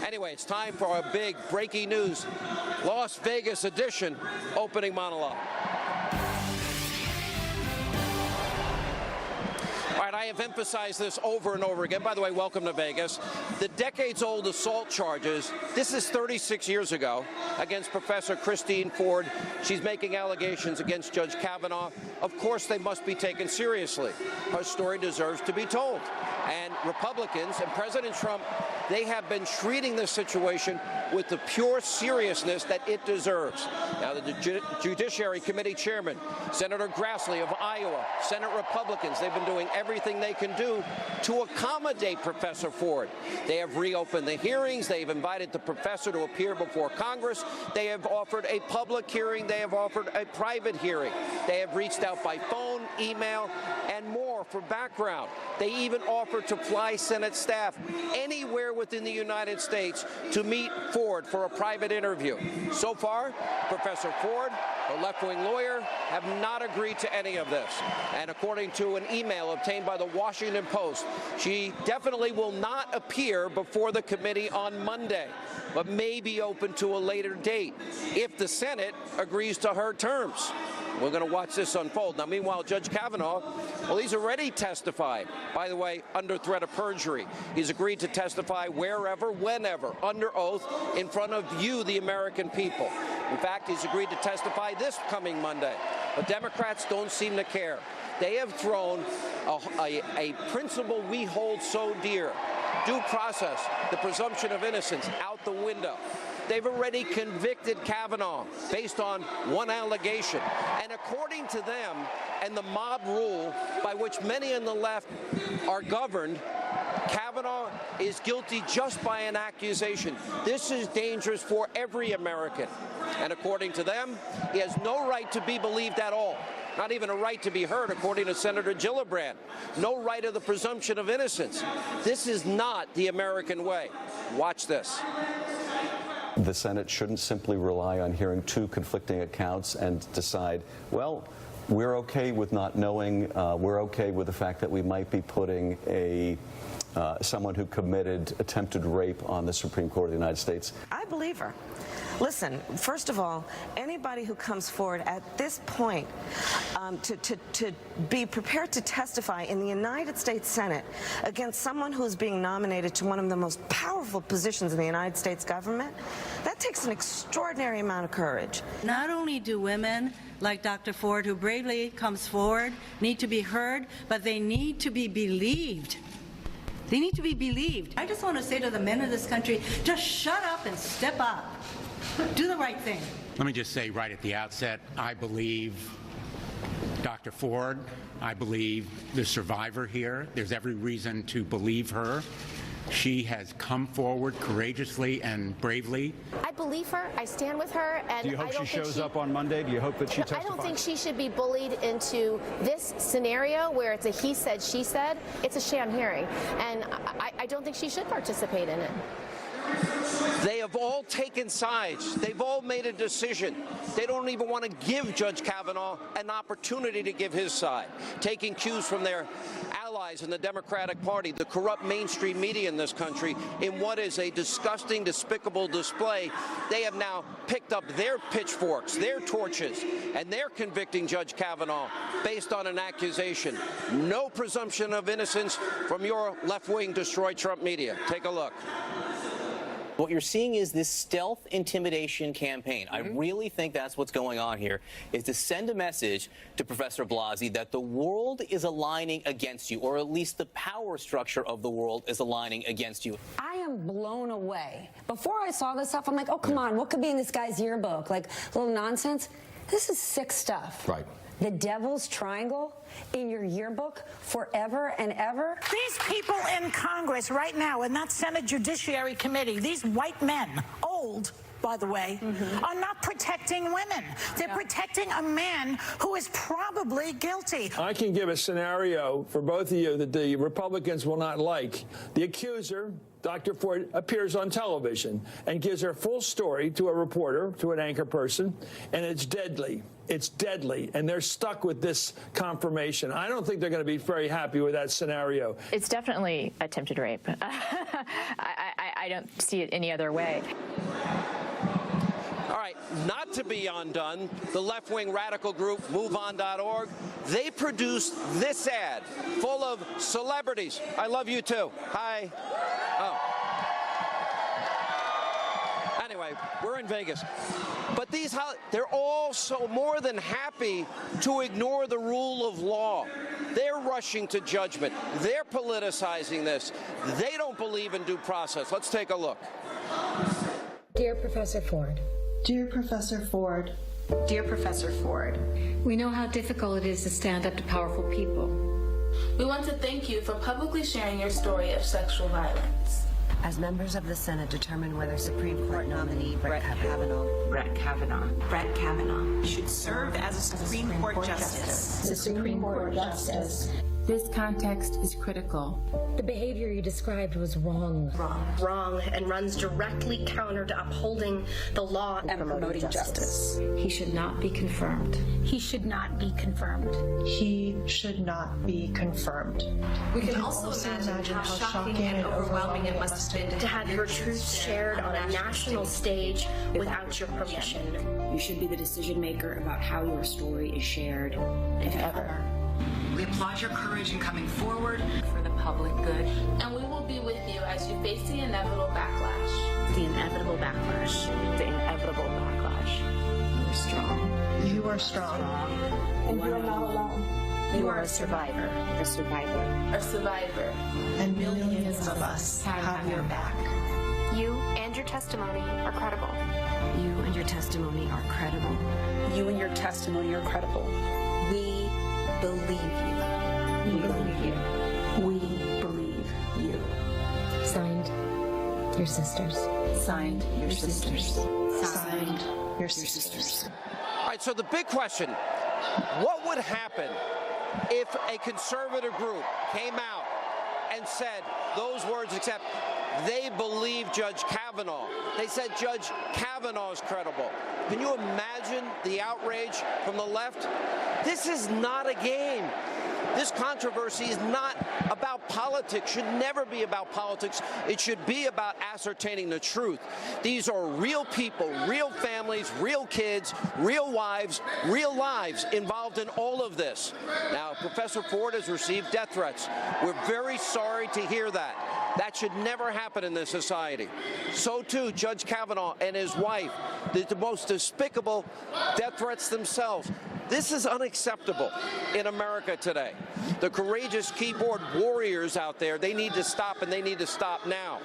Anyway, it's time for our big breaking news Las Vegas edition opening monologue. All right, I have emphasized this over and over again. By the way, welcome to Vegas. The decades-old assault charges, this is 36 years ago, against Professor Christine Ford. She's making allegations against Judge Kavanaugh. Of course, they must be taken seriously. Her story deserves to be told. And Republicans and President Trump, they have been treating this situation with the pure seriousness that it deserves. Now, the Judiciary Committee Chairman, Senator Grassley of Iowa, Senate Republicans, they've been doing everything they can do to accommodate Professor Ford. They have reopened the hearings. They've invited the professor to appear before Congress. They have offered a public hearing. They have offered a private hearing. They have reached out by phone, email, and more for background. They even offered to fly Senate staff anywhere within the United States to meet Ford for a private interview. So far, Professor Ford, her left-wing lawyer, have not agreed to any of this. And according to an email obtained by the Washington Post, she definitely will not appear before the committee on Monday, but may be open to a later date if the Senate agrees to her terms. We're going to watch this unfold. Now, meanwhile, Judge Kavanaugh, well, he's already testified, by the way, under threat of perjury. He's agreed to testify wherever, whenever, under oath, in front of you, the American people. In fact, he's agreed to testify this coming Monday. But Democrats don't seem to care. They have thrown a principle we hold so dear, due process, the presumption of innocence, out the window. They've already convicted Kavanaugh based on one allegation. And according to them and the mob rule by which many on the left are governed, Kavanaugh is guilty just by an accusation. This is dangerous for every American. And according to them, he has no right to be believed at all. Not even a right to be heard, according to Senator Gillibrand. No right of the presumption of innocence. This is not the American way. Watch this. The Senate shouldn't simply rely on hearing two conflicting accounts and decide, well, we're okay with not knowing, we're okay with the fact that we might be putting someone who committed attempted rape on the Supreme Court of the United States. I believe her. Listen, first of all, anybody who comes forward at this point to be prepared to testify in the United States Senate against someone who's being nominated to one of the most powerful positions in the United States government, that takes an extraordinary amount of courage. Not only do women like Dr. Ford, who bravely comes forward, need to be heard, but they need to be believed. They need to be believed. I just want to say to the men of this country, just shut up and step up. Do the right thing. Let me just say right at the outset, I believe Dr. Ford. I believe the survivor here. There's every reason to believe her. She has come forward courageously and bravely. I believe her. I stand with her. And do you hope she shows up on Monday? Do you hope that she testifies? I don't think she should be bullied into this scenario where it's a he said, she said. It's a sham hearing. And I don't think she should participate in it. They have all taken sides. They've all made a decision. They don't even want to give Judge Kavanaugh an opportunity to give his side, taking cues from their allies in the Democratic Party, the corrupt mainstream media in this country, in what is a disgusting, despicable display. They have now picked up their pitchforks, their torches, and they're convicting Judge Kavanaugh based on an accusation. No presumption of innocence from your left-wing destroy Trump media. Take a look. What you're seeing is this stealth intimidation campaign. I really think that's what's going on here, is to send a message to Professor Blasey that the world is aligning against you, or at least the power structure of the world is aligning against you. I am blown away. Before I saw this stuff, I'm like, oh, come on, what could be in this guy's yearbook? Like, a little nonsense? This is sick stuff. Right. The Devil's Triangle in your yearbook forever and ever? These people in Congress right now, in that Senate Judiciary Committee, these white men, old, by the way, are not protecting women. They're protecting a man who is probably guilty. I can give a scenario for both of you that the Republicans will not like. The accuser, Dr. Ford, appears on television and gives her full story to a reporter, to an anchor person, and it's deadly. It's deadly, and they're stuck with this confirmation. I don't think they're going to be very happy with that scenario. It's definitely attempted rape. I I don't see it any other way. All right, not to be undone, the left-wing radical group MoveOn.org, they produced this ad full of celebrities. I love you too. Hi. Oh. Anyway, we're in Vegas. But they're all so more than happy to ignore the rule of law. They're rushing to judgment. They're politicizing this. They don't believe in due process. Let's take a look. Dear Professor Ford. Dear Professor Ford. Dear Professor Ford. We know how difficult it is to stand up to powerful people. We want to thank you for publicly sharing your story of sexual violence. As members of the Senate determine whether Supreme Court nominee Brett Kavanaugh should serve as a Supreme Court Justice. The Supreme Court Justice. This context is critical. The behavior you described was wrong. Wrong, and runs directly counter to upholding the law and promoting justice. He should not be confirmed. He should not be confirmed. He should not be confirmed. We can also imagine how shocking and overwhelming it must have been to have your truth shared on a national stage without your permission. You should be the decision maker about how your story is shared, if ever. We applaud your courage in coming forward for the public good. And we will be with you as you face the inevitable backlash. The inevitable backlash. The inevitable backlash. You're strong. You are strong. And you are not alone. You are a survivor. A survivor. A survivor. And millions of us have your back. You and your testimony are credible. You and your testimony are credible. You and your testimony are credible. We believe you. We believe you. We believe you. Signed, your sisters. Signed, your sisters. Signed, your sisters. All right, so the big question, what would happen if a conservative group came out and said those words, except they believe Judge Kavanaugh? They said Judge Kavanaugh is credible. Can you imagine the outrage from the left? This is not a game. This controversy is not about politics, should never be about politics. It should be about ascertaining the truth. These are real people, real families, real kids, real wives, real lives involved in all of this. Now, Professor Ford has received death threats. We're very sorry to hear that. That should never happen in this society. So too, Judge Kavanaugh and his wife, the most despicable death threats themselves. This is unacceptable in America today. The courageous keyboard warriors out there, they need to stop, and they need to stop now.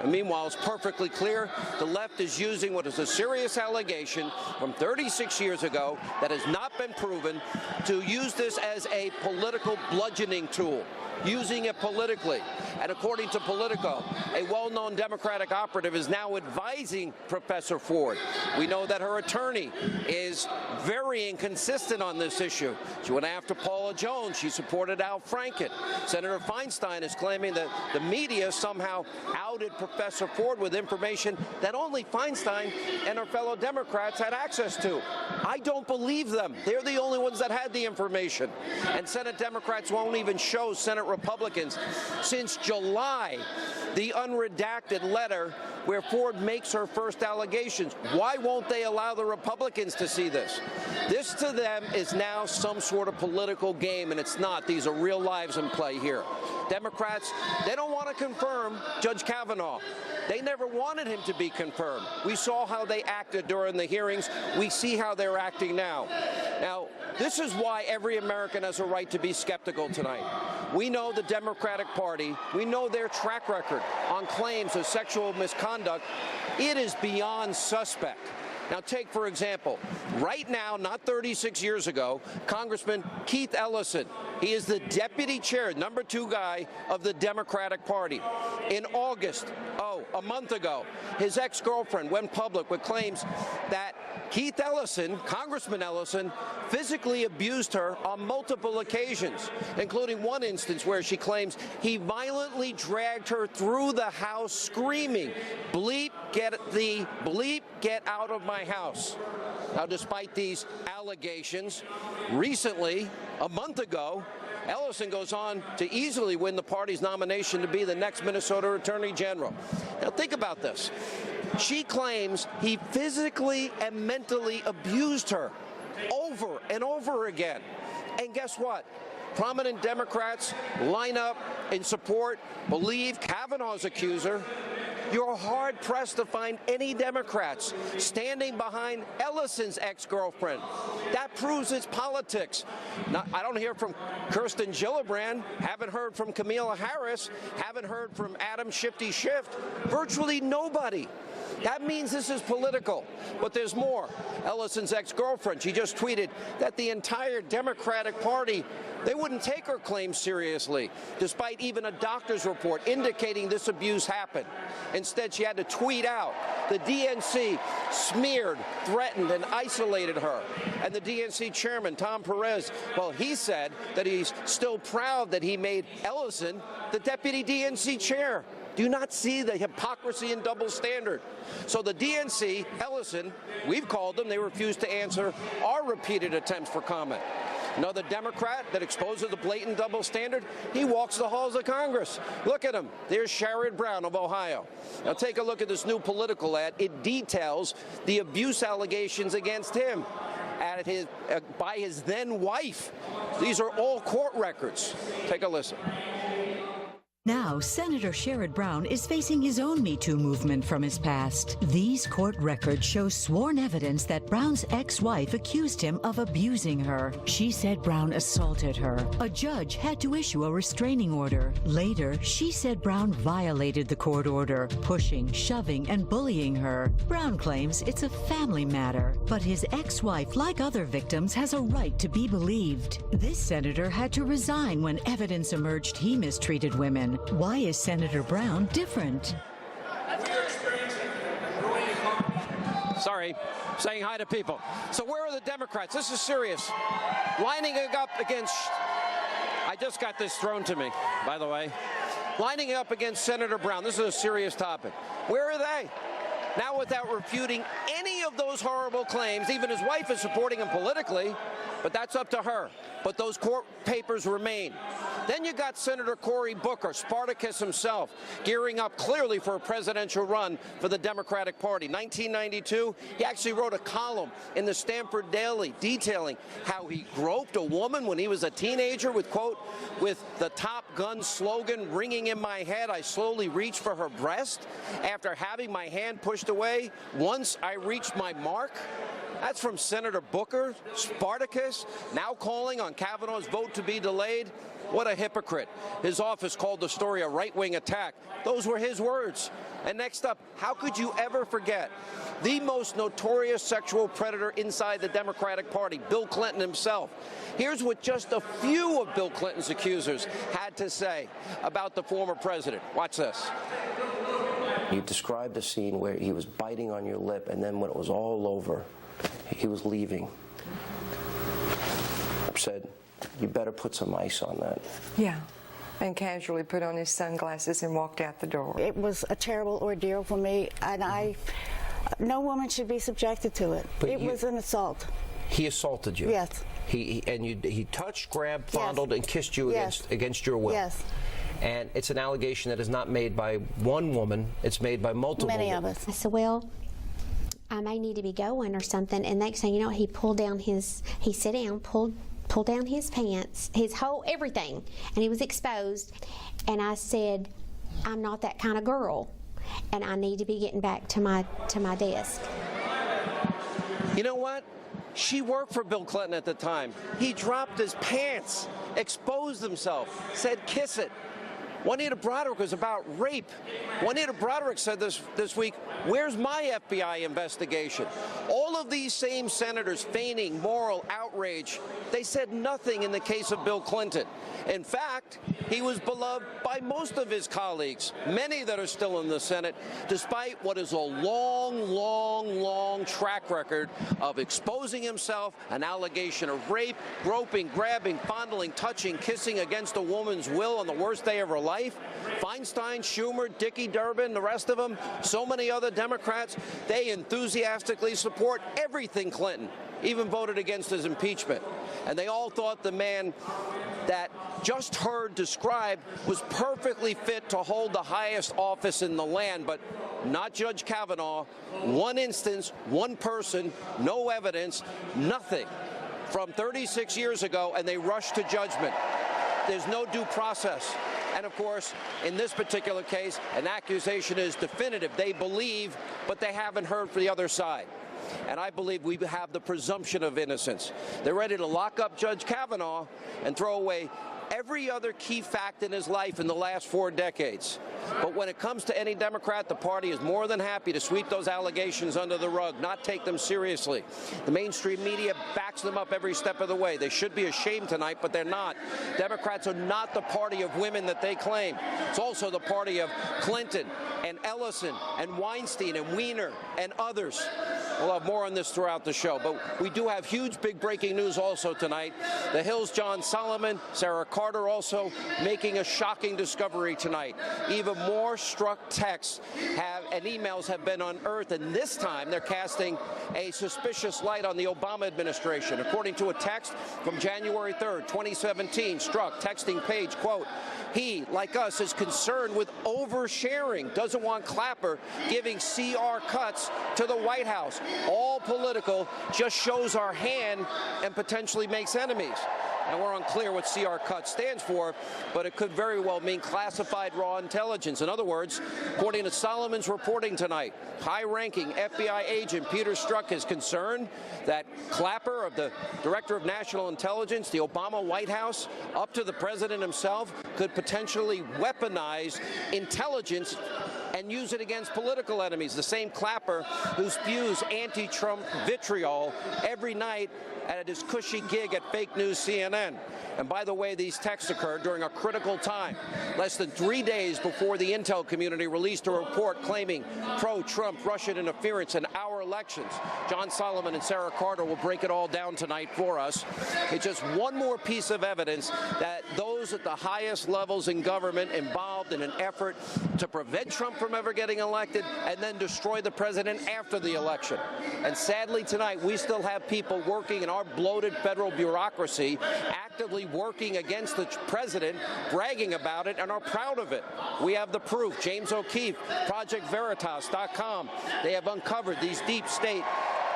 And meanwhile, it's perfectly clear the left is using what is a serious allegation from 36 years ago that has not been proven to use this as a political bludgeoning tool, using it politically. And according to Politico, a well-known Democratic operative is now advising Professor Ford. We know that her attorney is very inconsistent on this issue. She went after Paula Jones. She supported Al Franken. Senator Feinstein is claiming that the media somehow outed Professor Ford with information that only Feinstein and her fellow Democrats had access to. I don't believe them. They're the only ones that had the information. And Senate Democrats won't even show Senate Republicans since July the unredacted letter where Ford makes her first allegations. Why won't they allow the Republicans to see this? This to them is now some sort of political game, and it's not. These are real lives in play here. Democrats, they don't want to confirm Judge Kavanaugh. They never wanted him to be confirmed. We saw how they acted during the hearings. We see how they're acting now. Now, this is why every American has a right to be skeptical tonight. We know the Democratic Party. We know their track record on claims of sexual misconduct. It is beyond suspect. Now, take, for example, right now, not 36 years ago, Congressman Keith Ellison, he is the deputy chair, number 2 guy of the Democratic Party. In August, a month ago, his ex-girlfriend went public with claims that Keith Ellison, Congressman Ellison, physically abused her on multiple occasions, including one instance where she claims he violently dragged her through the house screaming, "Bleep, get out of my house." Now, despite these allegations, recently, a month ago, Ellison goes on to easily win the party's nomination to be the next Minnesota Attorney General. Now think about this. She claims he physically and mentally abused her over and over again. And guess what? Prominent Democrats line up in support, believe Kavanaugh's accuser. You're hard-pressed to find any Democrats standing behind Ellison's ex-girlfriend. That proves it's politics. Now, I don't hear from Kirsten Gillibrand, haven't heard from Kamala Harris, haven't heard from Adam Shifty Schiff. Virtually nobody. That means this is political. But there's more. Ellison's ex-girlfriend, she just tweeted that the entire Democratic Party, they wouldn't take her claims seriously, despite even a doctor's report indicating this abuse happened. Instead, she had to tweet out. The DNC smeared, threatened, and isolated her. And the DNC chairman, Tom Perez, well, he said that he's still proud that he made Ellison the deputy DNC chair. Do you not see the hypocrisy and double standard? So the DNC, Ellison, we've called them, they refuse to answer our repeated attempts for comment. Another Democrat that exposes the blatant double standard, he walks the halls of Congress. Look at him. There's Sherrod Brown of Ohio. Now take a look at this new political ad. It details the abuse allegations against him by his then wife. These are all court records. Take a listen. Now, Senator Sherrod Brown is facing his own Me Too movement from his past. These court records show sworn evidence that Brown's ex-wife accused him of abusing her. She said Brown assaulted her. A judge had to issue a restraining order. Later, she said Brown violated the court order, pushing, shoving, and bullying her. Brown claims it's a family matter, but his ex-wife, like other victims, has a right to be believed. This senator had to resign when evidence emerged he mistreated women. Why is Senator Brown different? Sorry, saying hi to people. So where are the Democrats? This is serious. Lining up against, I just got this thrown to me, by the way. Lining up against Senator Brown. This is a serious topic. Where are they? Now, without refuting any of those horrible claims, even his wife is supporting him politically, but that's up to her. But those court papers remain. Then you got Senator Cory Booker, Spartacus himself, gearing up clearly for a presidential run for the Democratic Party. 1992, he actually wrote a column in the Stanford Daily detailing how he groped a woman when he was a teenager with, quote, with the Top Gun slogan ringing in my head, I slowly reached for her breast. After having my hand pushed away, once I reached my mark. That's from Senator Booker, Spartacus, now calling on Kavanaugh's vote to be delayed. What a hypocrite. His office called the story a right-wing attack. Those were his words. And next up, how could you ever forget the most notorious sexual predator inside the Democratic Party, Bill Clinton himself? Here's what just a few of Bill Clinton's accusers had to say about the former president. Watch this. You described a scene where he was biting on your lip, and then when it was all over, he was leaving. Said, you better put some ice on that. Yeah, and casually put on his sunglasses and walked out the door. It was a terrible ordeal for me, and no woman should be subjected to it. But it was an assault. He assaulted you? Yes. He touched, grabbed, fondled, and kissed you against your will? Yes. And it's an allegation that is not made by one woman, it's made by multiple women. Many of us. I said, well, I may need to be going or something. And next thing you know, he pulled down he sat down, pulled down his pants, his whole everything, and he was exposed. And I said, I'm not that kind of girl, and I need to be getting back to my desk. You know what? She worked for Bill Clinton at the time. He dropped his pants, exposed himself, said, kiss it. Juanita Broderick was about rape. Juanita Broderick said this week, where's my FBI investigation? All of these same senators feigning moral outrage, they said nothing in the case of Bill Clinton. In fact, he was beloved by most of his colleagues, many that are still in the Senate, despite what is a long, long, long track record of exposing himself, an allegation of rape, groping, grabbing, fondling, touching, kissing against a woman's will on the worst day of her life. Feinstein, Schumer, Dickey Durbin, the rest of them, so many other Democrats, they enthusiastically support everything Clinton, even voted against his impeachment. And they all thought the man that just heard described was perfectly fit to hold the highest office in the land, but not Judge Kavanaugh. One instance, one person, no evidence, nothing from 36 years ago, and they rushed to judgment. There's no due process. And of course, in this particular case, an accusation is definitive. They believe, but they haven't heard from the other side. And I believe we have the presumption of innocence. They're ready to lock up Judge Kavanaugh and throw away every other key fact in his life in the last 4 decades. But when it comes to any Democrat, the party is more than happy to sweep those allegations under the rug, not take them seriously. The mainstream media backs them up every step of the way. They should be ashamed tonight, but they're not. Democrats are not the party of women that they claim. It's also the party of Clinton and Ellison and Weinstein and Weiner and others. We'll have more on this throughout the show, but we do have huge, big breaking news also tonight. The Hill's John Solomon, Sarah Carter also making a shocking discovery tonight. Even more struck texts and emails have been unearthed, and this time they're casting a suspicious light on the Obama administration. According to a text from January 3rd, 2017, Strzok texting Page, quote, he, like us, is concerned with oversharing, doesn't want Clapper giving CR cuts to the White House. All political, just shows our hand and potentially makes enemies. And we're unclear what CR cut stands for, but it could very well mean classified raw intelligence. In other words, according to Solomon's reporting tonight, high-ranking FBI agent Peter Strzok is concerned that Clapper, of the Director of National Intelligence, the Obama White House, up to the president himself, could potentially weaponize intelligence and use it against political enemies. The same Clapper who spews anti-Trump vitriol every night at his cushy gig at fake news CNN. And by the way, these texts occurred during a critical time, less than 3 days before the intel community released a report claiming pro-Trump Russian interference in our elections. John Solomon and Sarah Carter will break it all down tonight for us. It's just one more piece of evidence that those at the highest levels in government involved in an effort to prevent Trump from ever getting elected and then destroy the president after the election. And sadly tonight, we still have people working in our bloated federal bureaucracy actively working against the president, bragging about it, and are proud of it. We have the proof. James O'Keefe, ProjectVeritas.com. They have uncovered these deep state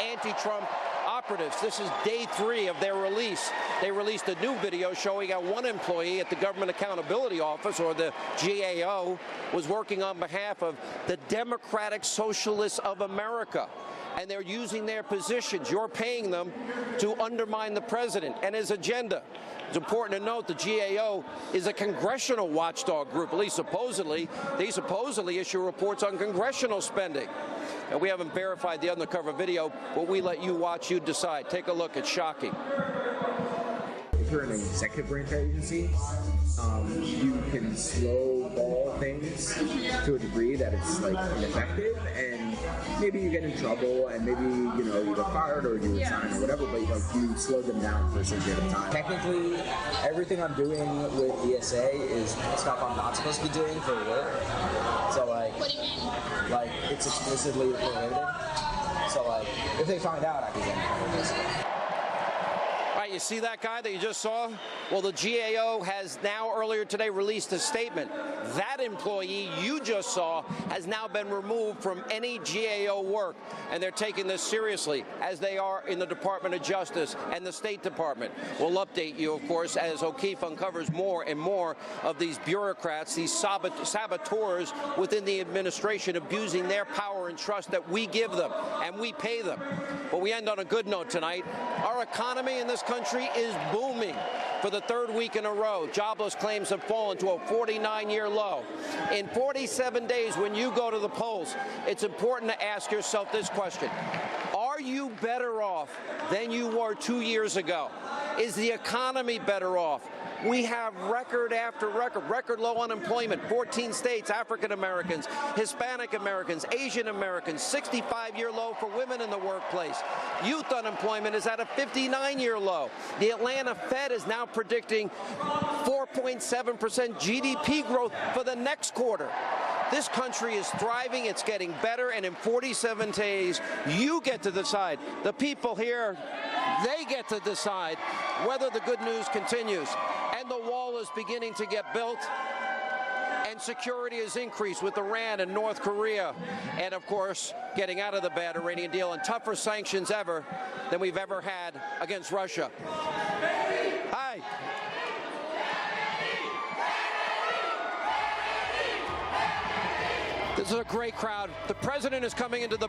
anti-Trump operatives. This is day 3 of their release. They released a new video showing how one employee at the Government Accountability Office, or the GAO, was working on behalf of the Democratic Socialists of America. And they're using their positions, you're paying them, to undermine the president and his agenda. It's important to note the GAO is a congressional watchdog group, at least supposedly. They supposedly issue reports on congressional spending. And we haven't verified the undercover video, but we let you watch, you decide. Take a look, it's shocking. If you're an executive branch agency, you can slow ball things to a degree that it's like ineffective, and maybe you get in trouble, and maybe you get fired or you resign or whatever, but you slow them down for a certain period of time. Technically, everything I'm doing with ESA is stuff I'm not supposed to be doing for work. So what do you mean? Like it's explicitly prohibited. So if they find out, I can get in trouble basically. You see that guy that you just saw? Well, the GAO has now earlier today released a statement. That employee you just saw has now been removed from any GAO work, and they're taking this seriously, as they are in the Department of Justice and the State Department. We'll update you, of course, as O'Keefe uncovers more and more of these bureaucrats, these saboteurs within the administration, abusing their power and trust that we give them and we pay them. But we end on a good note tonight. Our economy in this country is booming for the 3rd week in a row. Jobless claims have fallen to a 49-year low. In 47 days, when you go to the polls, it's important to ask yourself this question. Are you better off than you were 2 years ago? Is the economy better off? We have record after record low unemployment, 14 states, African Americans, Hispanic Americans, Asian Americans, 65-year low for women in the workplace. Youth unemployment is at a 59-year low. The Atlanta Fed is now predicting 4.7% GDP growth for the next quarter. This country is thriving, it's getting better, and in 47 days, you get to decide. The people here, they get to decide whether the good news continues. And And the wall is beginning to get built. And security has increased with Iran and North Korea. And, of course, getting out of the bad Iranian deal and tougher sanctions ever than we've ever had against Russia. Hi. This is a great crowd. The president is coming into the